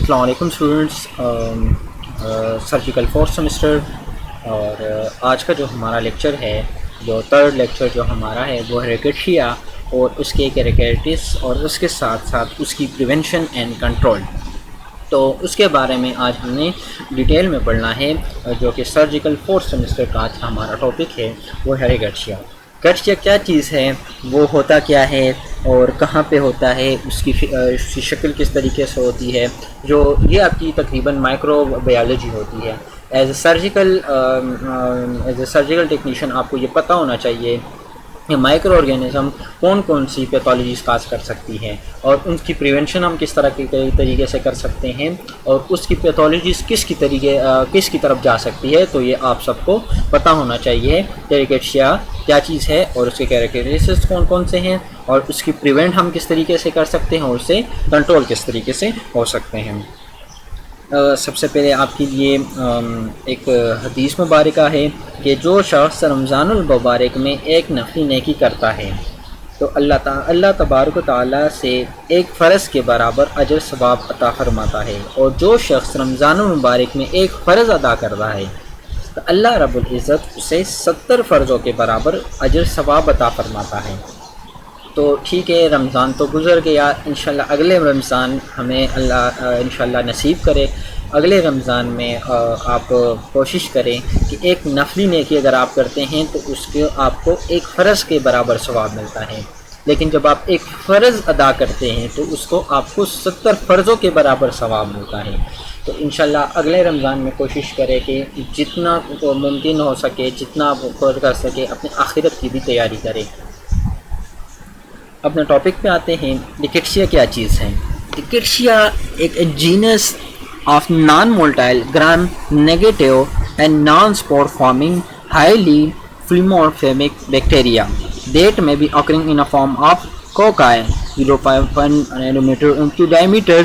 अस्सलाम वालेकुम students, surgical fourth semester. और आज का जो हमारा लेक्चर है, जो थर्ड लेक्चर जो हमारा है वो है रिकेट्शिया और उसके कैरेक्टरिस्टिक्स और उसके साथ साथ उसकी प्रिवेंशन एंड कंट्रोल। तो उसके बारे में आज हमने डिटेल में पढ़ना है। जो कि सर्जिकल फोर्थ सेमेस्टर का आज का हमारा टॉपिक है वो है रिकेट्शिया। रिकेट्शिया क्या चीज़ है, वो होता क्या है और कहाँ पे होता है, उसकी शक्ल किस तरीके से होती है। जो ये आपकी तकरीबन माइक्रोबायोलॉजी होती है। एज ए सर्जिकल टेक्नीशियन आपको ये पता होना चाहिए कि माइक्रो ऑर्गेनिज़म कौन कौन सी पैथोलॉजीज काज कर सकती हैं और उनकी प्रिवेंशन हम किस तरह के तरीके से कर सकते हैं और उसकी पैथोलॉजीज किसकी तरफ जा सकती है। तो ये आप सबको पता होना चाहिए कि रिकेट्शिया क्या चीज़ है और उसके कैरेक्टरिस्टिक्स कौन कौन से हैं और उसकी प्रिवेंट हम किस तरीके से कर सकते हैं और उससे कंट्रोल किस तरीके से हो सकते हैं। सबसे पहले आपके लिए एक हदीस मुबारका है कि जो शख्स रमज़ानुल मुबारक में एक नफली नेकी करता है तो अल्लाह तबारक तआला से एक फ़र्ज़ के बराबर अजर सवाब अता फरमाता है, और जो शख्स रमज़ानुल मुबारक में एक फ़र्ज़ अदा कर रहा है तो अल्लाह रब्बुल इज़्ज़त उसे 70 फ़र्ज़ों के बराबर अजर सवाब अता फरमाता है। तो ठीक है, रमज़ान तो गुज़र गया, इंशाल्लाह अगले रमज़ान हमें अल्लाह इंशाल्लाह नसीब करे। अगले रमज़ान में आप कोशिश करें कि एक नफली नेकी अगर आप करते हैं तो उसके आपको एक फ़र्ज़ के बराबर सवाब मिलता है, लेकिन जब आप एक फ़र्ज़ अदा करते हैं तो उसको आपको 70 फ़र्ज़ों के बराबर सवाब मिलता है। तो इंशाल्लाह अगले रमज़ान में कोशिश करें कि जितना मुमकिन हो सके, जितना आप कर सके, अपनी आखिरत की भी तैयारी करें। अपने टॉपिक पे आते हैं। रिकेट्शिया क्या चीज़ है? रिकेट्शिया एक genus of non motile gram negative and non spore forming highly pleomorphic bacteria that may be occurring in a form of cocci 0.1 nanometer into diameter।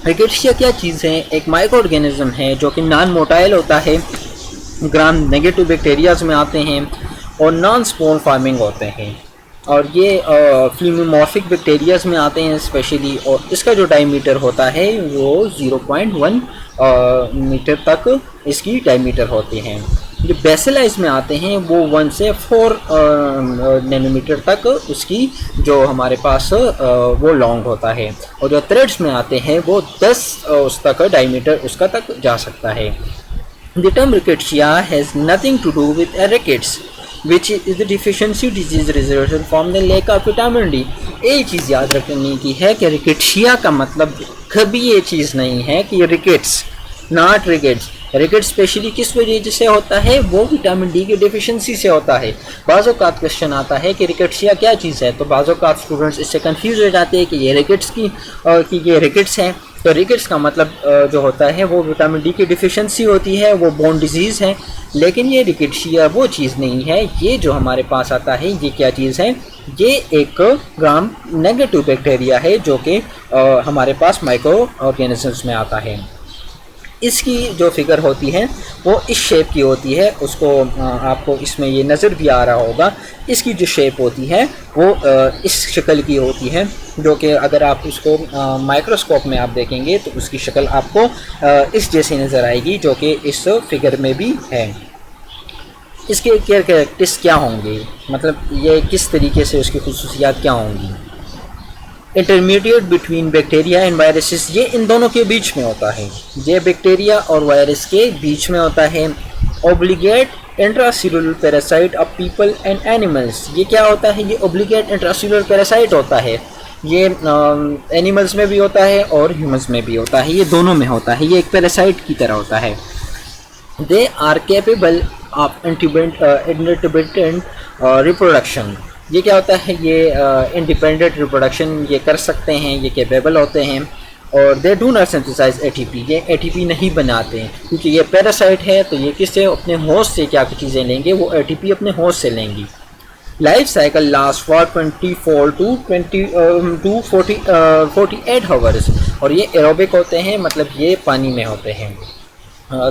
Rickettsia क्या चीज़ है? एक माइक्रो ऑर्गेनिज्म है जो कि नॉन मोटाइल होता है, gram negative bacterias में आते हैं और नॉन स्पोर फार्मिंग होते हैं, और ये फ्लिमोमॉर्फिक बैक्टीरियाज में आते हैं स्पेशली। और इसका जो डायमीटर होता है वो 0.1 मीटर तक इसकी डायमीटर होते हैं। जो बेसिलाइज में आते हैं वो 1 से 4 नैनोमीटर तक उसकी जो हमारे पास वो लॉन्ग होता है, और जो थ्रेड्स में आते हैं वो 10 उस तक डायमीटर उसका तक जा सकता है। The term Rickettsia has nothing to do with rickets which is the deficiency disease resulting from the lack of vitamin D। एक चीज़ याद रखने की है कि रिकेट्शिया का मतलब कभी ये चीज़ नहीं है कि rickets, not rickets. Rickets specially किस वजह से होता है? वो विटामिन डी की डिफिशिएंसी से होता है। बाज़-औक़ात क्वेश्चन आता है कि रिकेट्शिया क्या चीज़ है, तो बाज़-औक़ात स्टूडेंट्स इससे कंफ्यूज हो जाते हैं कि ये रिकेट्स कि ये रिकेट्स हैं। तो रिकेट्स का मतलब जो होता है वो विटामिन डी की डिफिशिएंसी होती है, वो बोन डिजीज़ है। लेकिन ये रिकेट्शिया वो चीज़ नहीं है। ये जो हमारे पास आता है ये क्या चीज़ है? ये एक ग्राम नेगेटिव बैक्टीरिया है जो कि हमारे पास माइक्रो ऑर्गेनिजम्स में आता है। इसकी जो फिगर होती है वो इस शेप की होती है, उसको आपको इसमें ये नज़र भी आ रहा होगा। इसकी जो शेप होती है वो इस शक्ल की होती है, जो कि अगर आप उसको माइक्रोस्कोप में आप देखेंगे तो उसकी शक्ल आपको इस जैसी नज़र आएगी, जो कि इस फिगर में भी है। इसके कैरेक्टरिस्टिक्स क्या होंगे, मतलब ये किस तरीके से उसकी खुसूसियात क्या होंगी? Intermediate between bacteria and viruses, ये इन दोनों के बीच में होता है, ये बैक्टीरिया और वायरस के बीच में होता है। Obligate intracellular parasite of people and animals, ये क्या होता है? ये ओब्लिगेट इंट्रासेलुलर पैरासाइट होता है। ये एनिमल्स में भी होता है और ह्यूमंस में भी होता है, ये दोनों में होता है। ये एक पैरासाइट की तरह होता है। They are capable of independent reproduction, ये क्या होता है? ये इंडिपेंडेंट रिप्रोडक्शन ये कर सकते हैं, ये कैपेबल होते हैं। और they do not synthesize ATP, ये एटीपी नहीं बनाते हैं क्योंकि ये पैरासाइट है। तो ये किससे? अपने होस्ट से क्या चीज़ें लेंगे? वो एटीपी अपने होस्ट से लेंगी। Life cycle last for 24 to 48 hours, और ये एरोबिक होते हैं, मतलब ये पानी में होते हैं।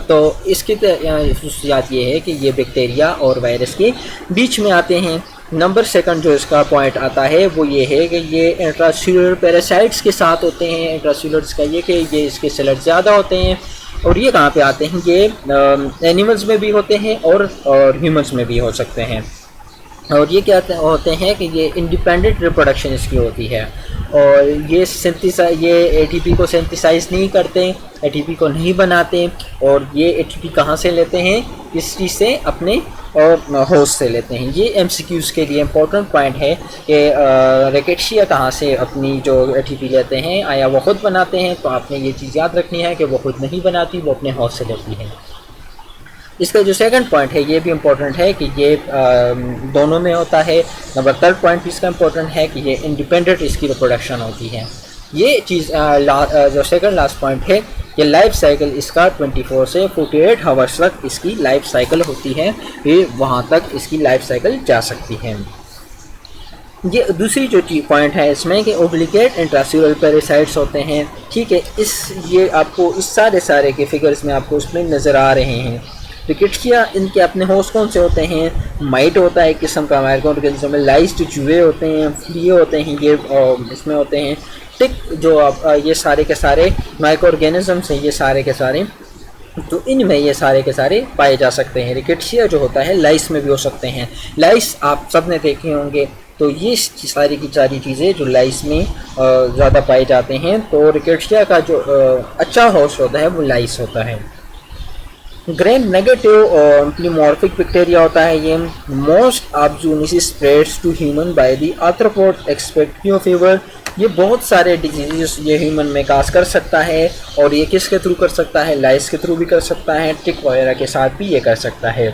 तो इसकी खसूसियात ये है कि ये बैक्टीरिया और वायरस के बीच में आते हैं। नंबर सेकंड जो इसका पॉइंट आता है वो ये है कि ये इंट्रासेल्युलर पैरासाइट्स के साथ होते हैं। इंट्रासेल्युलर्स का ये कि ये इसके सेलर ज़्यादा होते हैं, और ये कहाँ पे आते हैं, ये एनिमल्स में भी होते हैं और ह्यूमंस में भी हो सकते हैं। और ये क्या होते हैं कि ये इंडिपेंडेंट रिप्रोडक्शन इसकी होती है, और ये एटीपी को सिंथेसाइज नहीं करते, एटीपी को नहीं बनाते, और ये एटीपी कहाँ से लेते हैं, इस चीज़ से अपने और होस्ट से लेते हैं। ये एमसीक्यूज़ के लिए इम्पोर्टेंट पॉइंट है कि रिकेट्शिया कहाँ से अपनी जो एटीपी लेते हैं, आया वो ख़ुद बनाते हैं। तो आपने ये चीज़ याद रखनी है कि वो ख़ुद नहीं बनाती, वो अपने होस्ट से लेती है। इसका जो सेकंड पॉइंट है ये भी इम्पोर्टेंट है कि ये दोनों में होता है। नंबर थर्ड पॉइंट भी इसका इम्पोर्टेंट है कि ये इंडिपेंडेंट इसकी रिप्रोडक्शन होती है। ये चीज़ जो सेकंड लास्ट पॉइंट है, ये लाइफ साइकिल इसका 24 से 48 आवर्स तक इसकी लाइफ साइकिल होती है, ये वहाँ तक इसकी लाइफ साइकिल जा सकती है। ये दूसरी जो पॉइंट है इसमें कि ओब्लिगेट इंट्रासेल्युलर पैरासाइट्स होते हैं, ठीक है। ये आपको इस सारे के फिगर्स में आपको उसमें नज़र आ रहे हैं। रिकेट्शिया इनके अपने होस्ट कौन से होते हैं, माइट होता है एक किस्म का माइक्रो ऑर्गेनिज्म, लाइस चूहे होते हैं, फ्ली होते हैं, ये इसमें होते हैं टिक, जो आप ये सारे के सारे माइक्रो ऑर्गेनिजम्स हैं, ये सारे के सारे, तो इनमें ये सारे के सारे पाए जा सकते हैं। रिकेट्शिया जो होता है लाइस में भी हो सकते हैं। लाइस आप सब ने देखे होंगे, तो ये सारी की सारी चीज़ें जो लाइस में ज़्यादा पाए जाते हैं। तो रिकेट्शिया का जो अच्छा होस्ट होता है वो लाइस होता है। ग्रेन नेगेटिव प्लीमॉर्फिक बैक्टीरिया होता है ये। मोस्ट ऑब्जूनिस spreads to human by the arthropod expect fever. ये बहुत सारे डिजीज़ ये ह्यूमन में काज कर सकता है, और ये किसके थ्रू कर सकता है, लाइस के थ्रू भी कर सकता है, टिक वगैरह के साथ भी ये कर सकता है।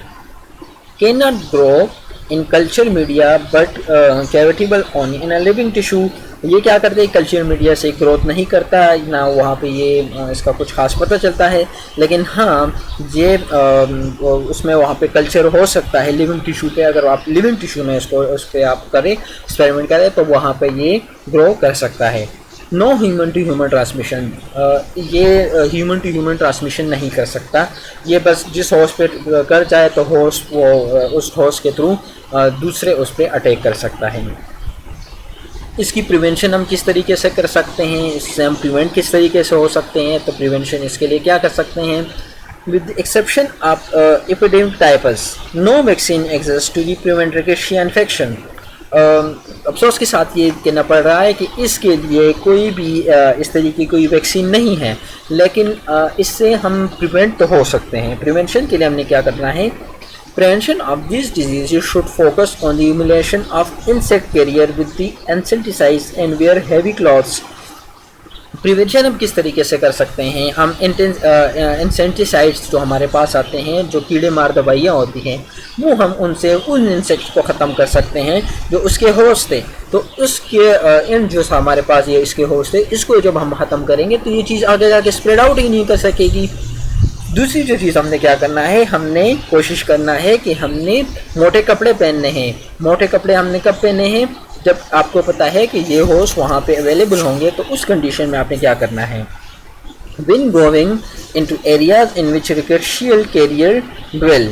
Can not grow in culture media but cultivable on in a living tissue. ये क्या करते हैं, कल्चर मीडिया से ग्रोथ नहीं करता ना, वहाँ पे ये इसका कुछ खास पता चलता है, लेकिन हाँ ये उसमें वहाँ पे कल्चर हो सकता है लिविंग टिश्यू पे। अगर आप लिविंग टिश्यू में उसको उस पर आप करें, एक्सपेरिमेंट करें, तो वहाँ पे ये ग्रो कर सकता है। No human to human transmission, ये ह्यूमन टू ह्यूमन ट्रांसमिशन नहीं कर सकता। ये बस जिस होस्ट पे कर जाए तो होस्ट वो उस होस्ट के थ्रू दूसरे उस पर अटैक कर सकता है। इसकी प्रिवेंशन हम किस तरीके से कर सकते हैं, इससे हम प्रिवेंट किस तरीके से हो सकते हैं, तो प्रिवेंशन इसके लिए क्या कर सकते हैं, with exception of epidemic types no vaccine exist to prevent Rickettsia infection. अफसोस के साथ ये कहना पड़ रहा है कि इसके लिए कोई भी इस तरीके की कोई वैक्सीन नहीं है, लेकिन इससे हम प्रिवेंट तो हो सकते हैं। प्रिवेंशन के लिए हमने क्या करना है, prevention of these diseases should focus on the elimination of insect carrier with the insecticides and wear heavy clothes। Prevention हम किस तरीके से कर सकते हैं, हम इंसेक्टिसाइड्स जो हमारे पास आते हैं, जो कीड़े मार दवाइयाँ होती हैं, वो हम उनसे उन इंसेक्ट्स को ख़त्म कर सकते हैं जो उसके होस्ट थे। तो उसके इन जो हमारे पास ये इसके होस्ट थे, इसको जब हम ख़त्म करेंगे तो ये चीज़ आगे जाके स्प्रेड आउट ही नहीं कर सकेगी। दूसरी जो चीज़ हमने क्या करना है, हमने कोशिश करना है कि हमने मोटे कपड़े पहनने हैं। मोटे कपड़े हमने कब पहने हैं, जब आपको पता है कि ये होस्ट वहाँ पे अवेलेबल होंगे, तो उस कंडीशन में आपने क्या करना है, when going into areas in which rickettsial carrier dwell।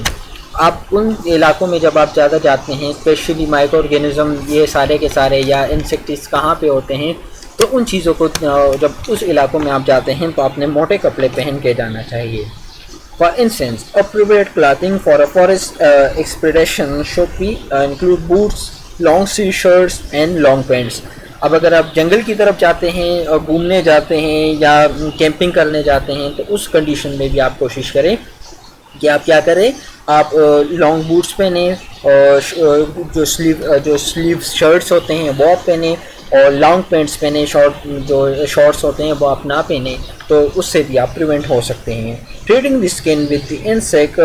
आप उन इलाकों में जब आप ज़्यादा जाते हैं, स्पेशली माइक्रो ऑर्गेनिज्म ये सारे के सारे या इंसेक्टिस कहाँ पे होते हैं, तो उन चीज़ों को जब उस इलाकों में आप जाते हैं तो आपने मोटे कपड़े पहन के जाना चाहिए। For instance, appropriate clothing for a forest expedition should be include boots, long sleeve shirts and long pants। अब अगर आप जंगल की तरफ जाते हैं और घूमने जाते हैं या कैंपिंग करने जाते हैं, तो उस कंडीशन में भी आप कोशिश करें कि आप क्या करें, आप लॉन्ग बूट्स पहने और जो स्लीव शर्ट्स होते हैं वो आप पहने, और लॉन्ग पैंट्स पहने, जो शॉर्ट्स होते हैं वो आप ना पहने, तो उससे भी आप प्रिवेंट हो सकते हैं। Treating the skin with the insect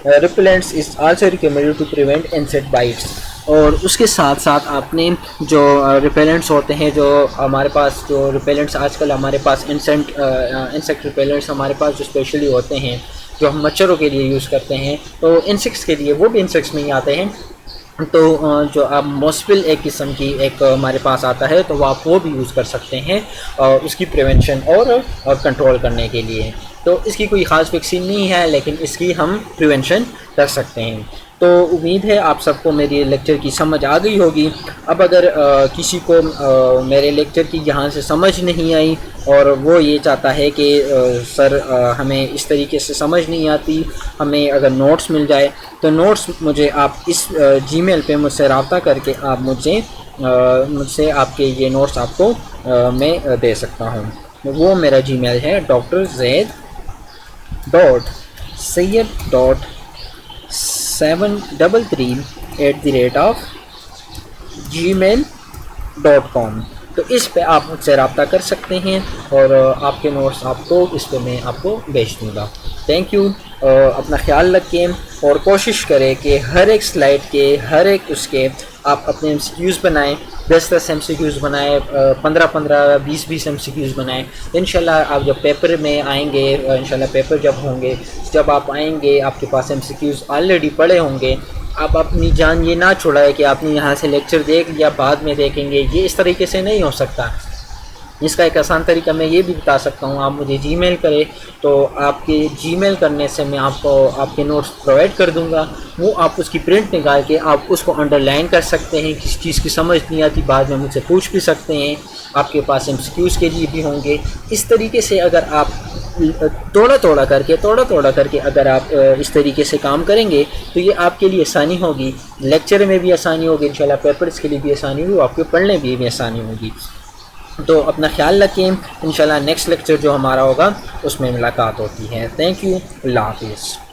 repellents is also recommended to prevent insect bites. और उसके साथ साथ आपने जो रिपेलेंट्स होते हैं, जो हमारे पास जो रिपेलेंट्स आजकल हमारे पास इंसेक्ट रिपेलेंट्स हमारे पास जो स्पेशली होते हैं, जो हम मच्छरों के लिए यूज़ करते हैं, तो इंसेक्ट्स के लिए वो भी इंसेक्ट्स में ही आते हैं। तो जो आप मॉस्पिल एक किस्म की एक हमारे पास आता है, तो वो आप वो भी यूज़ कर सकते हैं उसकी प्रिवेंशन और कंट्रोल करने के लिए। तो इसकी कोई ख़ास वैक्सीन नहीं है, लेकिन इसकी हम प्रिवेंशन कर सकते हैं। तो उम्मीद है आप सबको मेरी लेक्चर की समझ आ गई होगी। अब अगर किसी को मेरे लेक्चर की यहाँ से समझ नहीं आई और वो ये चाहता है कि सर हमें इस तरीके से समझ नहीं आती, हमें अगर नोट्स मिल जाए, तो नोट्स मुझे आप इस जीमेल पे मुझसे रब्ता करके आप मुझसे आपके ये नोट्स आपको मैं दे सकता हूँ। वो मेरा जीमेल है dr.z.733@gmail.com। तो इस पे आप मुझसे रब्ता कर सकते हैं और आपके नोट्स आपको इस पे मैं आपको भेज दूँगा। Thank you. अपना ख्याल रखें और कोशिश करें कि हर एक स्लाइड के हर एक उसके आप अपने एमसीक्यूज़ बनाएं, 10-10 एमसीक्यूज़ बनाएं, 15-15, 20-20 एमसीक्यूज़ बनाएं। इंशाल्लाह आप जब पेपर में आएंगे, इंशाल्लाह पेपर जब होंगे, जब आप आएंगे आपके पास एमसीक्यूज़ ऑलरेडी पड़े होंगे। आप अपनी जान ये ना छुड़ाएं कि आपने यहाँ से लेक्चर देख लिया बाद में देखेंगे, ये इस तरीके से नहीं हो सकता। इसका एक आसान तरीका मैं ये भी बता सकता हूँ, आप मुझे जीमेल करें तो आपके जीमेल करने से मैं आपको आपके नोट्स प्रोवाइड कर दूँगा। वो आप उसकी प्रिंट निकाल के आप उसको अंडरलाइन कर सकते हैं। किसी चीज़ की समझ नहीं आती बाद में मुझसे पूछ भी सकते हैं, आपके पास एमसीक्यूज़ के लिए भी होंगे। इस तरीके से अगर आप थोड़ा थोड़ा करके अगर आप इस तरीके से काम करेंगे तो ये आपके लिए आसानी होगी, लेक्चर में भी आसानी होगी, इंशाल्लाह पेपर्स के लिए भी आसानी होगी, आपके पढ़ने में भी आसानी होगी। तो अपना ख्याल रखें। इंशाल्लाह नेक्स्ट लेक्चर जो हमारा होगा उसमें मुलाकात होती है। Thank you. अल्लाह हाफिज़।